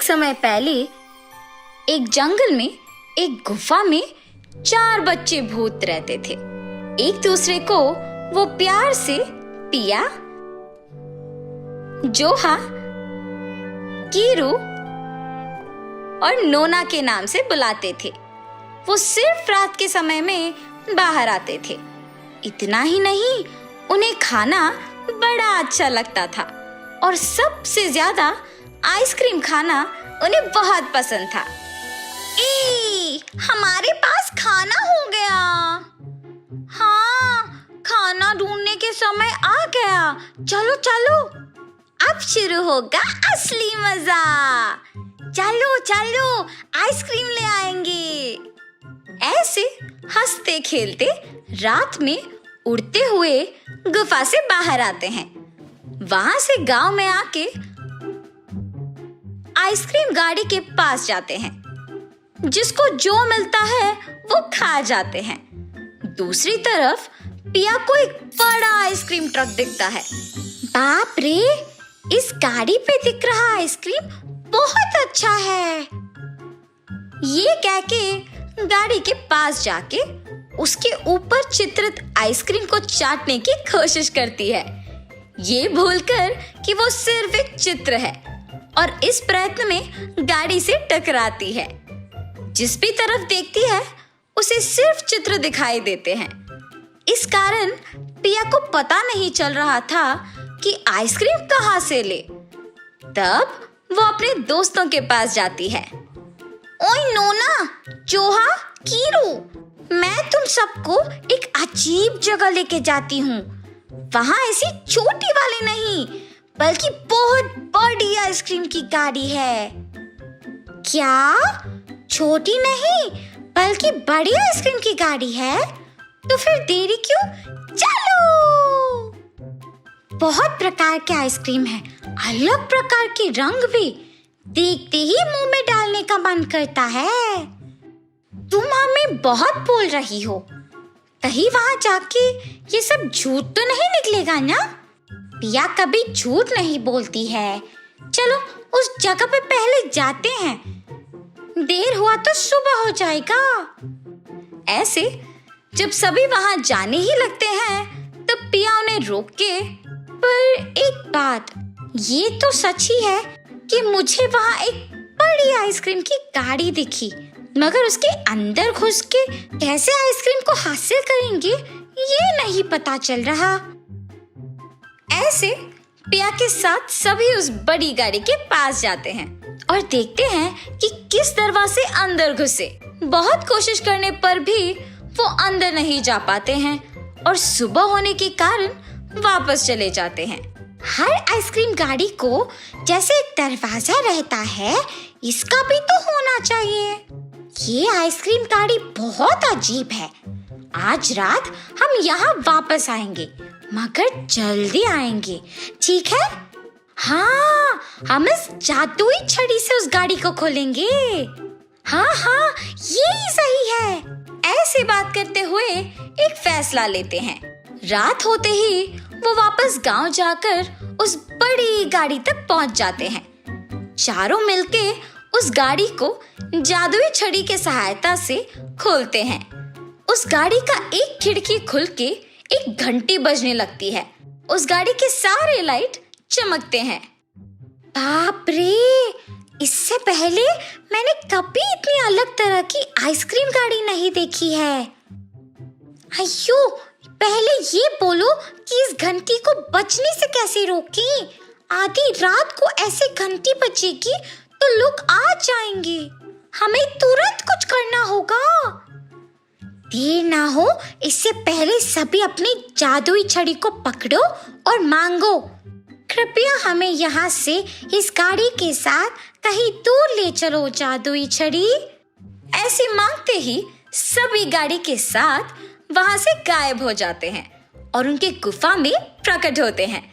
एक समय पहले एक जंगल में एक गुफा में 4 बच्चे भूत रहते थे। एक दूसरे को वो प्यार से पिया, जोहा, कीरू और नोना के नाम से बुलाते थे। वो सिर्फ रात के समय में बाहर आते थे। इतना ही नहीं, उन्हें खाना बड़ा अच्छा लगता था और सबसे ज्यादा आइसक्रीम खाना उन्हें बहुत पसंद था। हमारे पास खाना हो गया। हाँ, खाना ढूंढने के समय आ गया। चलो चलो, अब शुरू होगा असली मजा। चलो चलो, आइसक्रीम ले आएंगे। ऐसे हंसते खेलते रात में उड़ते हुए गुफा से बाहर आते हैं। वहां से गांव में आके आइसक्रीम गाड़ी के पास जाते हैं। जिसको जो मिलता है वो खा जाते हैं। दूसरी तरफ पिया को एक बड़ा आइसक्रीम ट्रक दिखता है। बाप रे, इस गाड़ी पे दिख रहा आइसक्रीम बहुत अच्छा है। ये कह के गाड़ी के पास जाके उसके ऊपर चित्रित आइसक्रीम को चाटने की कोशिश करती है, ये भूलकर कि वो सिर्फ एक चित्र है और इस प्रयत्न में गाड़ी से टकराती है। जिस भी तरफ देखती है उसे सिर्फ चित्र दिखाई देते हैं। इस कारण पिया को पता नहीं चल रहा था कि आइसक्रीम कहाँ से ले। तब वो अपने दोस्तों के पास जाती है। ओए नोना, जोहा, कीरू, मैं तुम सबको एक अजीब जगह लेके जाती हूँ। वहाँ ऐसी छोटी वाली नहीं, बल्कि बहुत बड़ी आइसक्रीम की गाड़ी है। क्या? छोटी नहीं, बल्कि बड़ी आइसक्रीम की गाड़ी है? तो फिर देरी क्यों? चलो। बहुत प्रकार के आइसक्रीम है, अलग प्रकार के रंग भी। देखते ही मुंह में डालने का मन करता है। तुम हमें बहुत बोल रही हो, कहीं वहां जाके ये सब झूठ तो नहीं निकलेगा ना? पिया कभी झूठ नहीं बोलती है। चलो उस जगह पे पहले जाते हैं, देर हुआ तो सुबह हो जाएगा। ऐसे जब सभी वहां जाने ही लगते हैं तब पिया उन्हें रोक के, पर एक बात, ये तो सच ही है कि मुझे वहां एक बड़ी आइसक्रीम की गाड़ी दिखी, मगर उसके अंदर घुस के कैसे आइसक्रीम को हासिल करेंगे ये नहीं पता चल रहा। ऐसे पिया के साथ सभी उस बड़ी गाड़ी के पास जाते हैं और देखते हैं कि किस दरवाजे अंदर घुसे। बहुत कोशिश करने पर भी वो अंदर नहीं जा पाते हैं और सुबह होने के कारण वापस चले जाते हैं। हर आइसक्रीम गाड़ी को जैसे एक दरवाजा रहता है, इसका भी तो होना चाहिए। ये आइसक्रीम गाड़ी बहुत अजीब है। आज रात हम यहाँ वापस आएंगे, मगर जल्दी आएंगे, ठीक है? हाँ, हम इस जादुई छड़ी से उस गाड़ी को खोलेंगे। हाँ हाँ, यही सही है। ऐसे बात करते हुए एक फैसला लेते हैं। रात होते ही वो वापस गांव जाकर उस बड़ी गाड़ी तक पहुंच जाते हैं। चारों मिलके उस गाड़ी को जादुई छड़ी के सहायता से खोलते हैं। उस गाड़ी का एक खिड़की खुल के एक घंटी बजने लगती है। उस गाड़ी के सारे लाइट चमकते हैं। बाप रे, इससे पहले मैंने कभी इतनी अलग तरह की आइसक्रीम गाड़ी नहीं देखी है। अयो, पहले ये बोलो कि इस घंटी को बजने से कैसे रोकें? आधी रात को ऐसे घंटी बजेगी तो लोग आ जाएंगे। हमें तुरंत कुछ करना होगा। देर ना हो, इससे पहले सभी अपनी जादुई छड़ी को पकड़ो और मांगो, कृपया हमें यहाँ से इस गाड़ी के साथ कहीं दूर ले चलो जादुई छड़ी। ऐसे मांगते ही सभी गाड़ी के साथ वहां से गायब हो जाते हैं और उनके गुफा में प्रकट होते हैं।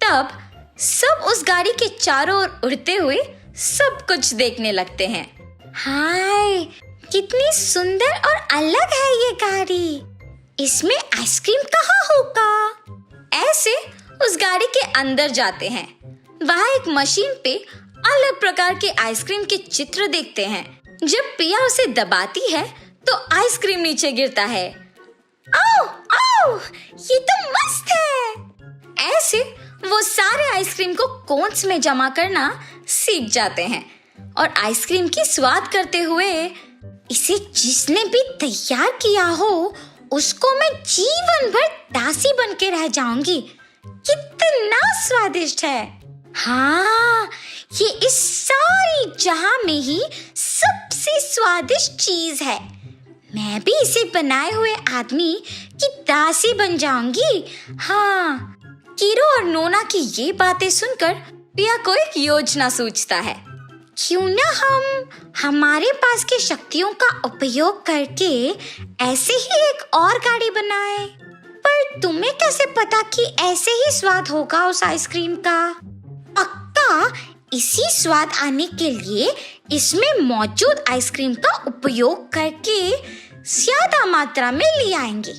तब सब उस गाड़ी के चारों ओर उड़ते हुए सब कुछ देखने लगते हैं। हाय, कितनी सुंदर और अलग है ये गाड़ी। इसमें आइसक्रीम कहाँ होगा? ऐसे उस गाड़ी के अंदर जाते हैं। वहाँ एक मशीन पे अलग प्रकार के आइसक्रीम के चित्र देखते हैं। जब पिया उसे दबाती है तो आइसक्रीम नीचे गिरता है। आओ, आओ, ये तो मस्त है। ऐसे वो सारे आइसक्रीम को कोन्स में जमा करना सीख जाते हैं और आइसक्रीम की स्वाद करते हुए, इसे जिसने भी तैयार किया हो उसको मैं जीवन भर दासी बन के रह जाऊंगी। कितना स्वादिष्ट है। हाँ, ये इस सारी जहां में ही सबसे स्वादिष्ट चीज है। मैं भी इसे बनाए हुए आदमी की दासी बन जाऊंगी। हाँ। कीरो और नोना की ये बातें सुनकर पिया को एक योजना सूझता है। क्यों ना हम हमारे पास की शक्तियों का उपयोग करके ऐसे ही एक और गाड़ी बनाए। पर तुम्हें कैसे पता कि ऐसे ही स्वाद होगा उस आइसक्रीम का? पक्का इसी स्वाद आने के लिए इसमें मौजूद आइसक्रीम का उपयोग करके ज्यादा मात्रा में ले आएंगे।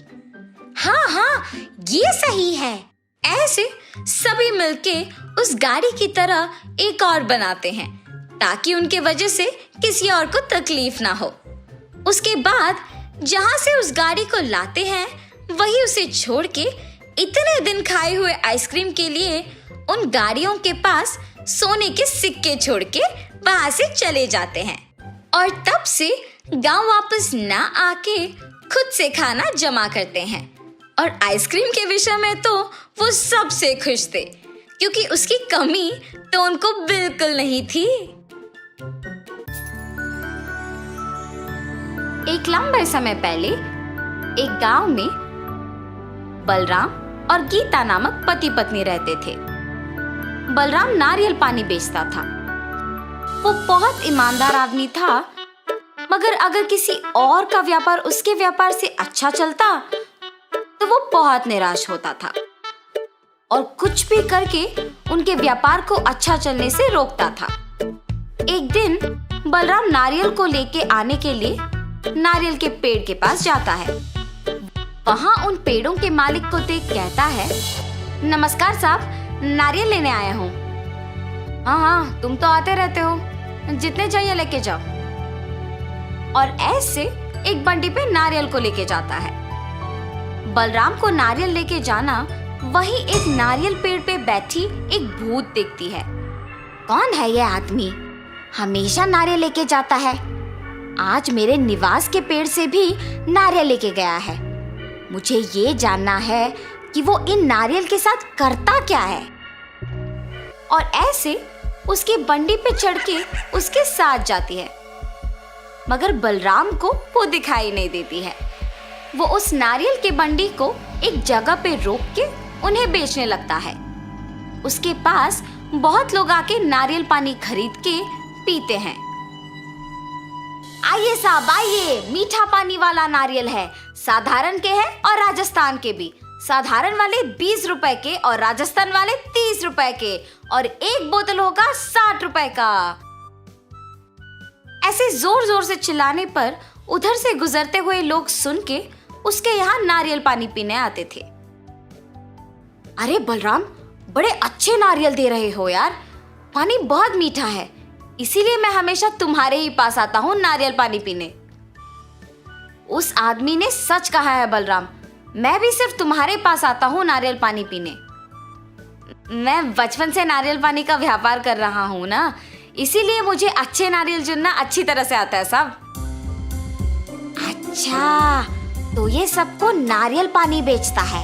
हाँ हाँ, ये सही है। ऐसे सभी मिलके उस गाड़ी की तरह एक और बनाते हैं ताकि उनके वजह से किसी और को तकलीफ ना हो। उसके बाद जहां से उस गाड़ी को लाते हैं वही उसे छोड़ के इतने दिन खाए हुए आइसक्रीम के लिए उन गाड़ियों के पास सोने के सिक्के छोड़ के वहां से चले जाते हैं और तब से गांव वापस ना आके खुद से खाना जमा करते हैं। और आइसक्रीम के विषय में तो वो सबसे खुश थे क्योंकि उसकी कमी तो उनको बिल्कुल नहीं थी। एक लंबे समय पहले एक गांव में बलराम और गीता नामक पति पत्नी रहते थे। बलराम नारियल पानी बेचता था। वो बहुत ईमानदार आदमी था, मगर अगर किसी और का व्यापार उसके व्यापार से अच्छा चलता तो वो बहुत निराश होता था और कुछ भी करके उनके व्यापार को अच्छा चलने से रोकता था। एक दिन बलराम नारियल को लेके आने के लिए नारियल के पेड़ के पास जाता है। वहां उन पेड़ों के मालिक को देख कहता है, नमस्कार साहब, नारियल लेने आया हूँ। हाँ हाँ, तुम तो आते रहते हो, जितने चाहिए लेके जाओ। और ऐसे एक बंडी पे नारियल को लेके जाता है। बलराम को नारियल लेके जाना वहीं एक नारियल पेड़ पे बैठी एक भूत देखती है। कौन है ये आदमी? हमेशा नारियल लेके जाता है। आज मेरे निवास के पेड़ से भी नारियल लेके गया है। मुझे ये जानना है कि वो इन नारियल के साथ करता क्या है। और ऐसे उसकी बंडी पे चढ़ के उसके साथ जाती है, मगर बलराम को वो दिखाई नहीं देती है। वो उस नारियल के बंडी को एक जगह पे रोक के उन्हें बेचने लगता है। उसके पास बहुत लोग आके नारियल पानी खरीद के पीते हैं। आइए साहब आइए, मीठा पानी वाला नारियल है, साधारण के हैं और राजस्थान के भी। साधारण वाले 20 रुपए के और राजस्थान वाले 30 रुपए के, और एक बोतल होगा 60 रुपए का। ऐसे जोर जोर से चिल्लाने पर उधर से गुजरते हुए लोग सुन के उसके यहाँ नारियल पानी पीने आते थे। अरे बलराम, बड़े अच्छे नारियल दे रहे हो यार, पानी बहुत मीठा है, इसीलिए मैं हमेशा तुम्हारे ही पास आता हूँ नारियल पानी पीने। उस आदमी ने सच कहा है बलराम, मैं भी सिर्फ तुम्हारे पास आता हूँ नारियल पानी पीने। मैं बचपन से नारियल पानी का व्यापार कर रहा हूँ ना, इसीलिए मुझे अच्छे नारियल चुनना अच्छी तरह से आता है साहब। अच्छा, तो ये सबको नारियल पानी बेचता है,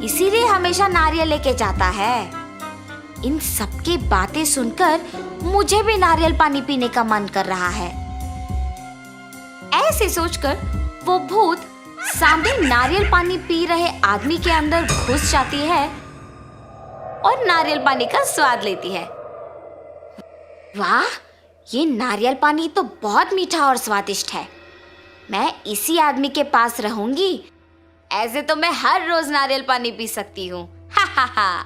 इसीलिए हमेशा नारियल लेके जाता है। इन सबकी बातें सुनकर मुझे भी नारियल पानी पीने का मन कर रहा है। ऐसे सोचकर वो भूत सामने नारियल पानी पी रहे आदमी के अंदर घुस जाती है और नारियल पानी का स्वाद लेती है। वाह, ये नारियल पानी तो बहुत मीठा और स्वादिष्ट है। मैं इसी आदमी के पास रहूंगी, ऐसे तो मैं हर रोज नारियल पानी पी सकती हूँ। हा हा हा।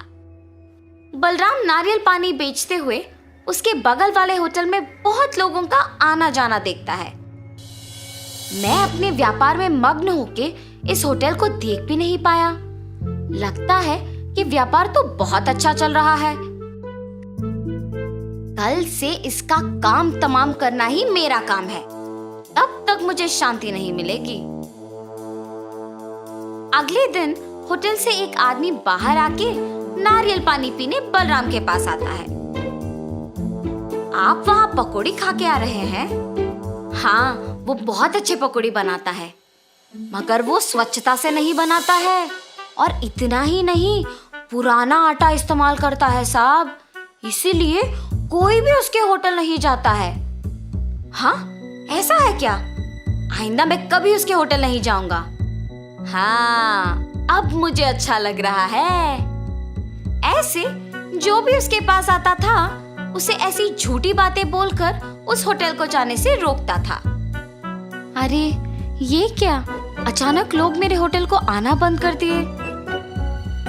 बलराम नारियल पानी बेचते हुए उसके बगल वाले होटल में बहुत लोगों का आना जाना देखता है। मैं अपने व्यापार में मग्न होके इस होटल को देख भी नहीं पाया। लगता है कि व्यापार तो बहुत अच्छा चल रहा है। कल से इसका काम तमाम करना ही मेरा काम है, तब तक मुझे शांति नहीं मिलेगी। अगले दिन होटल से एक आदमी बाहर आके नारियल पानी पीने बलराम के पास आता है। आप वहाँ पकौड़ी खा के आ रहे हैं? हाँ, वो बहुत अच्छे पकौड़ी बनाता है, मगर वो स्वच्छता से नहीं बनाता है, और इतना ही नहीं, पुराना आटा इस्तेमाल करता है साहब, इसीलिए कोई भी उसके होटल नहीं जाता है। हाँ, ऐसा है क्या? आइंदा मैं कभी उसके होटल नहीं जाऊंगा। हाँ, अब मुझे अच्छा लग रहा है। ऐसे जो भी उसके पास आता था, उसे ऐसी झूठी बातें बोलकर उस होटल को जाने से रोकता था। अरे ये क्या, अचानक लोग मेरे होटल को आना बंद कर दिए।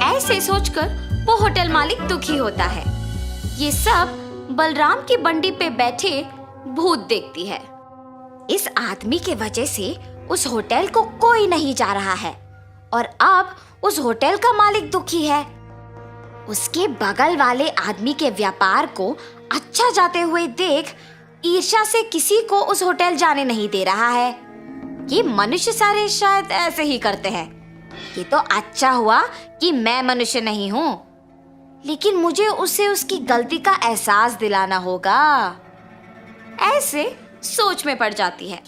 ऐसे सोचकर वो होटल मालिक दुखी होता है। ये सब बलराम की बंडी पे बैठे भूत देखती है। इस आदमी के वजह से उस होटल को कोई नहीं जा रहा है, और अब उस होटल का मालिक दुखी है। उसके बगल वाले आदमी के व्यापार को अच्छा जाते हुए देख ईर्ष्या से किसी को उस होटल जाने नहीं दे रहा है। ये मनुष्य सारे शायद ऐसे ही करते हैं। ये तो अच्छा हुआ कि मैं मनुष्य नहीं हूँ, लेकिन मुझे उसे उसकी गलती का एहसास दिलाना होगा। ऐसे सोच में पड़ जाती है।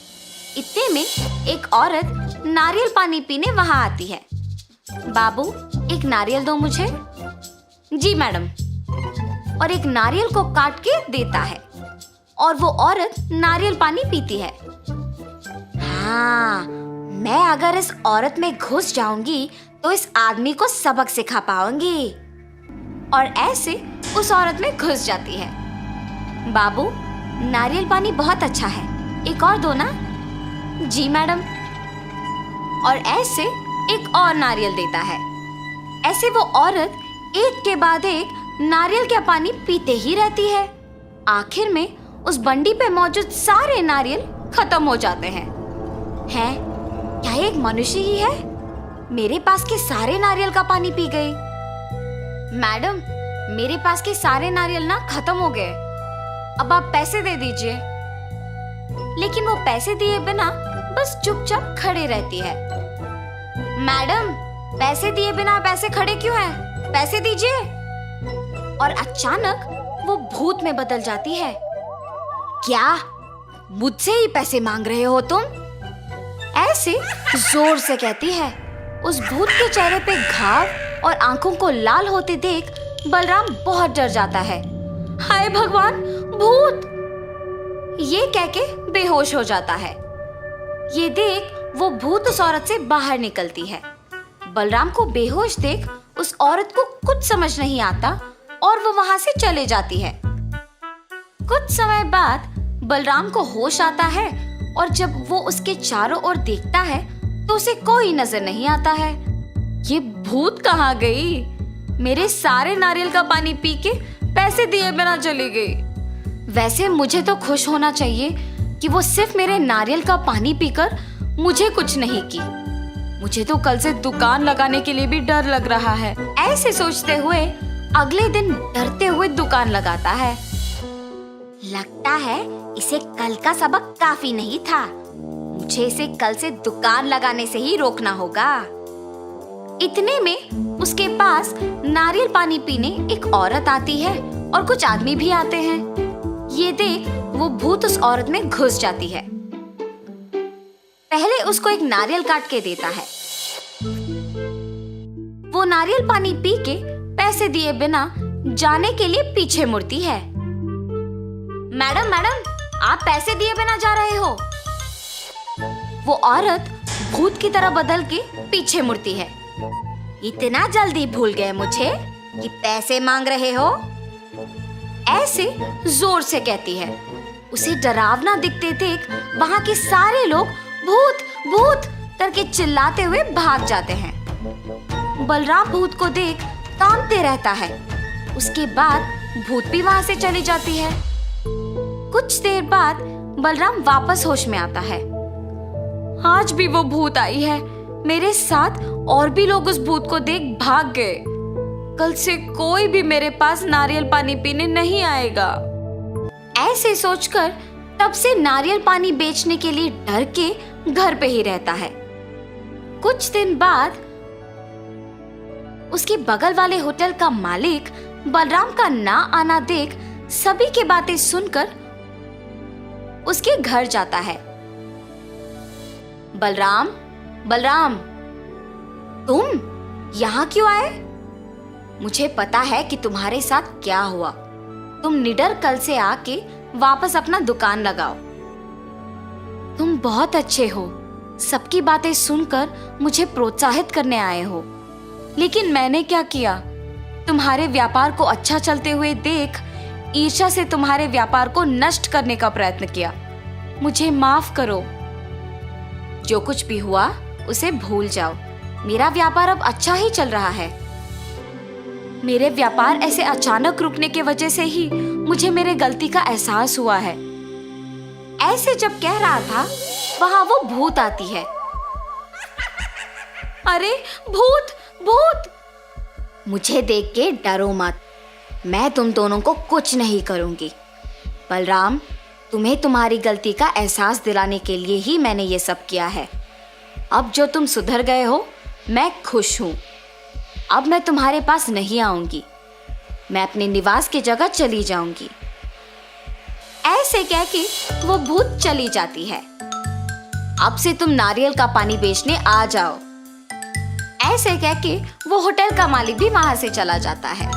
इतने में एक औरत नारियल पानी पीने वहां आती है। बाबू, एक नारियल दो मुझे। जी मैडम। और एक नारियल को काट के देता है, और वो औरत नारियल पानी पीती है। हाँ, मैं अगर इस औरत में घुस जाऊंगी तो इस आदमी को सबक सिखा पाऊंगी। और ऐसे उस औरत में घुस जाती है। बाबू, नारियल पानी बहुत अच्छा है, एक और दो ना। जी मैडम। और ऐसे एक और नारियल देता है। ऐसे वो औरत एक के बाद एक नारियल का पानी पीते ही रहती है। आखिर में उस बंडी पे मौजूद सारे नारियल खत्म हो जाते हैं। हैं? क्या एक मनुष्य ही है? मेरे पास के सारे नारियल का पानी पी गई। मैडम, मेरे पास के सारे नारियल ना खत्म हो गए, अब आप पैसे दे दीजिए। लेकिन वो पैसे दिए बिना बस चुपचाप खड़े रहती है। मैडम, पैसे दिए बिना आप ऐसे खड़े क्यों हैं? पैसे दीजिए। और अचानक वो भूत में बदल जाती है। क्या मुझसे ही पैसे मांग रहे हो तुम? ऐसे जोर से कहती है। उस भूत के चेहरे पे घाव और आंखों को लाल होते देख बलराम बहुत डर जाता है। हाय भगवान, भूत! ये कह के बेहोश हो जाता है। ये देख वो भूत उस औरत से बाहर निकलती है। बलराम को बेहोश देख उस औरत को कुछ समझ नहीं आता और वो वहां से चले जाती है। कुछ समय बाद बलराम को होश आता है, और जब वो उसके चारों ओर देखता है तो उसे कोई नजर नहीं आता है। ये भूत कहाँ गई? मेरे सारे नारियल का पानी पी के पैसे दिए बिना चली गई। वैसे मुझे तो खुश होना चाहिए कि वो सिर्फ मेरे नारियल का पानी पीकर मुझे कुछ नहीं की। मुझे तो कल से दुकान लगाने के लिए भी डर लग रहा है। ऐसे सोचते हुए अगले दिन डरते हुए दुकान लगाता है। लगता है इसे कल का सबक काफी नहीं था। मुझे इसे कल से दुकान लगाने से ही रोकना होगा। इतने में उसके पास नारियल पानी पीने एक औरत आती है और कुछ आदमी भी आते हैं। ये देख वो भूत उस औरत में घुस जाती है। पहले उसको एक नारियल काट के देता है। वो नारियल पानी पी के पैसे दिए बिना जाने के लिए पीछे मुड़ती है। मैडम, मैडम, आप पैसे दिए बिना जा रहे हो। वो औरत भूत की तरह बदल के पीछे मुड़ती है। इतना जल्दी भूल गए मुझे कि पैसे मांग रहे हो? ऐसे जोर से कहती है। उसे डरावना दिखते देख वहां के सारे लोग भूत भूत करके चिल्लाते हुए भाग जाते हैं। बलराम भूत को देख कांपते रहता है। उसके बाद भूत भी वहां से चली जाती है। कुछ देर बाद बलराम वापस होश में आता है। आज भी वो भूत आई है। मेरे साथ और भी लोग उस भूत को देख भाग गए। कल से कोई भी मेरे पास नारियल पानी पीने नहीं आएगा। ऐसे सोचकर तब से नारियल पानी बेचने के लिए डर के घर पे ही रहता है। कुछ दिन बाद उसके बगल वाले होटल का मालिक बलराम का ना आना देख सभी की बातें सुनकर उसके घर जाता है। बलराम, बलराम, तुम यहाँ क्यों आए? मुझे पता है कि तुम्हारे साथ क्या हुआ। तुम निडर कल से आके वापस अपना दुकान लगाओ। तुम बहुत अच्छे हो, सबकी बातें सुनकर मुझे प्रोत्साहित करने आए हो। लेकिन मैंने क्या किया? तुम्हारे व्यापार को अच्छा चलते हुए देख ईर्ष्या से तुम्हारे व्यापार को नष्ट करने का प्रयत्न किया। मुझे माफ करो। जो कुछ भी हुआ उसे भूल जाओ। मेरा व्यापार अब अच्छा ही चल रहा है। मेरे व्यापार ऐसे अचानक रुकने की वजह से ही मुझे मेरे गलती का एहसास हुआ है। ऐसे जब कह रहा था वहां वो भूत आती है। अरे भूत, भूत! मुझे देख के डरो मत, मैं तुम दोनों को कुछ नहीं करूंगी। बलराम, तुम्हें तुम्हारी गलती का एहसास दिलाने के लिए ही मैंने ये सब किया है। अब जो तुम सुधर गए हो, मैं खुश हूं। अब मैं तुम्हारे पास नहीं आऊंगी, मैं अपने निवास की जगह चली जाऊंगी। ऐसे कह के वो भूत चली जाती है। अब से तुम नारियल का पानी बेचने आ जाओ। ऐसे कह के वो होटल का मालिक भी वहां से चला जाता है।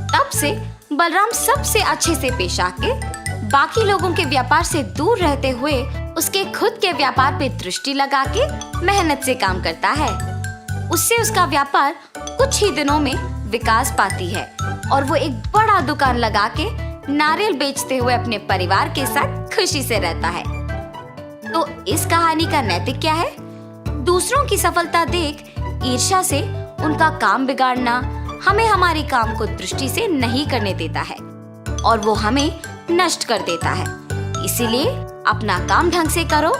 तब से बलराम सबसे अच्छे से पेश आके बाकी लोगों के व्यापार से दूर रहते हुए उसके खुद के व्यापार पे दृष्टि लगा के मेहनत से काम करता है। उससे उसका व्यापार कुछ ही दिनों में विकास पाती है और वो एक बड़ा दुकान लगा के नारियल बेचते हुए अपने परिवार के साथ खुशी से रहता है। तो इस कहानी का नैतिक क्या है? दूसरों की सफलता देख ईर्ष्या से उनका काम बिगाड़ना हमें हमारी काम को दृष्टि से नहीं करने देता है और वो हमें नष्ट कर देता है। इसीलिए अपना काम ढंग से करो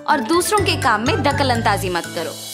और दूसरों के काम में दखल अंदाजी मत करो।